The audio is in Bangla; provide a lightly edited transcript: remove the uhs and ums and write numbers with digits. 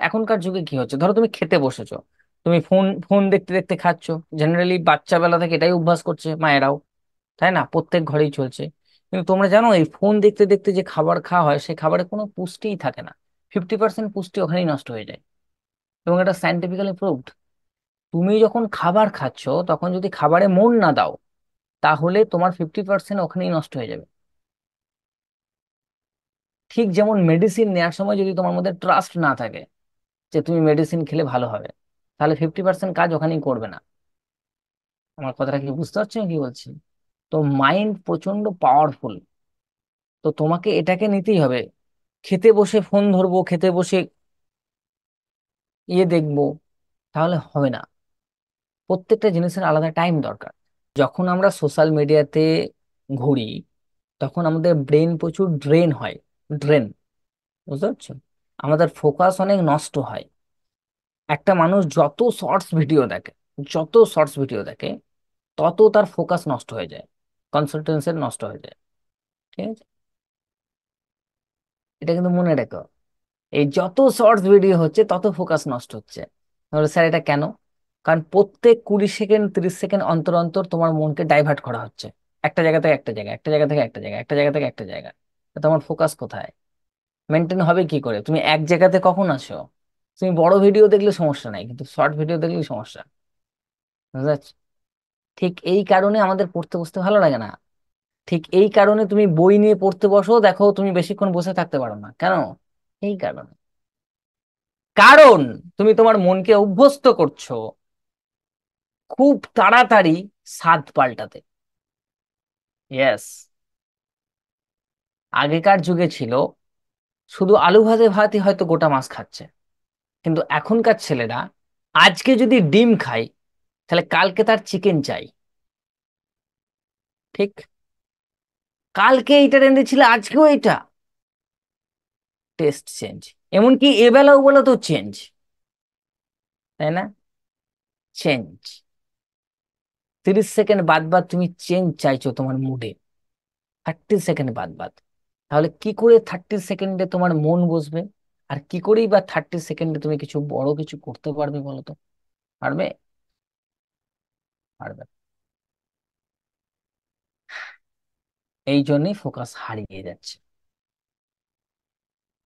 এখনকার যুগে কি হচ্ছে, ধরো তুমি খেতে বসেছো, তুমি ফোন ফোন দেখতে দেখতে খাচ্ছো। জেনারেলি বাচ্চা বেলা থেকে এটাই অভ্যাস করছে মায়েরাও, তাই না? প্রত্যেক ঘরেই চলছে। কিন্তু তোমরা জানো এই ফোন দেখতে দেখতে যে খাবার খাওয়া হয় সেই খাবারে কোনো পুষ্টিই থাকে না। 50% পুষ্টি ওখানেই নষ্ট হয়ে যায়, এবং এটা সায়েন্টিফিক্যালি প্রুভড। তুমি যখন খাবার খাচ্ছো তখন যদি খাবারে মন না দাও, তাহলে তোমার 50% ওখানেই নষ্ট হয়ে যাবে। ঠিক যেমন মেডিসিন নেওয়ার সময় যদি তোমার মধ্যে ট্রাস্ট না থাকে যে তুমি মেডিসিন খেলে ভালো হবে, তাহলে 50% কাজ ওখানেই করবে না। আমার কথাটা কি বুঝতে পারছো আমি কি বলছি? তো মাইন্ড প্রচন্ড পাওয়ারফুল। তো তোমাকে এটাকে নিতেই হবে। খেতে বসে ফোন ধরবো, খেতে বসে দেখবো, তাহলে হবে না। প্রত্যেকটা জিনিসের আলাদা টাইম দরকার। যখন আমরা সোশ্যাল মিডিয়াতে ঘুরি, তখন আমাদের ব্রেন প্রচুর ড্রেন হয়। ড্রেন, বুঝতে পারছো? আমাদের ফোকাস অনেক নষ্ট হয়। একটা মানুষ যত শর্টস ভিডিও দেখে তত তার ফোকাস নষ্ট হয়ে যায়, কনসেন্ট্রেশন নষ্ট হয়ে যায়। ঠিক আছে? এটা কিন্তু মনে রেখো। এই যত শর্টস ভিডিও হচ্ছে তত ফোকাস নষ্ট হচ্ছে। তাহলে স্যার এটা কেন? কারণ প্রত্যেক 20 সেকেন্ড 30 সেকেন্ড অন্তর অন্তর তোমার মনকে ডাইভার্ট করা হচ্ছে, একটা জায়গা থেকে একটা জায়গা, একটা জায়গা থেকে একটা জায়গা, একটা জায়গা থেকে একটা জায়গা। তা তোমার ফোকাস কোথায়? মেনটেন হবে কি করে? তুমি এক জায়গাতে কখন আসো? তুমি বড় ভিডিও দেখলে সমস্যা নাই, কিন্তু শর্ট ভিডিও দেখলে সমস্যা। বুঝতে পারছো? ঠিক এই কারণে আমাদের পড়তে বসতে ভালো লাগে না। ঠিক এই কারণে তুমি বই নিয়ে পড়তে বসো, দেখো তুমি বেশিক্ষণ বসে থাকতে পারো না কেন? এই কারণে। কারণ তুমি তোমার মনকে অভ্যস্ত করছো খুব তাড়াতাড়ি স্বাদ পাল্টাতে। ইয়েস। আগেকার যুগে ছিল শুধু আলু ভাতে ভাতই হয়তো গোটা মাছ খাচ্ছে, কিন্তু এখনকার ছেলেরা আজকে যদি ডিম খায় তাহলে কালকে তার চিকেন চাই। ঠিক, কালকে এইটা রেঁধেছিল আজকেও এটা। Test change. এমনকি এবেলা ওবেলা তো চেঞ্জ, তাই না? চেঞ্জ। 30 সেকেন্ড বাদ বাদ তুমি চেঞ্জ চাইছো তোমার মুডে, 30 সেকেন্ড বাদ বাদ। তাহলে কি করে 30 সেকেন্ডে তোমার মন বসবে? আর কি করেই বা 30 সেকেন্ডে তুমি কিছু বড় কিছু করতে পারবে বলো তো? পারবে? পারবে না। এই জন্যই ফোকাস হারিয়ে যাচ্ছে।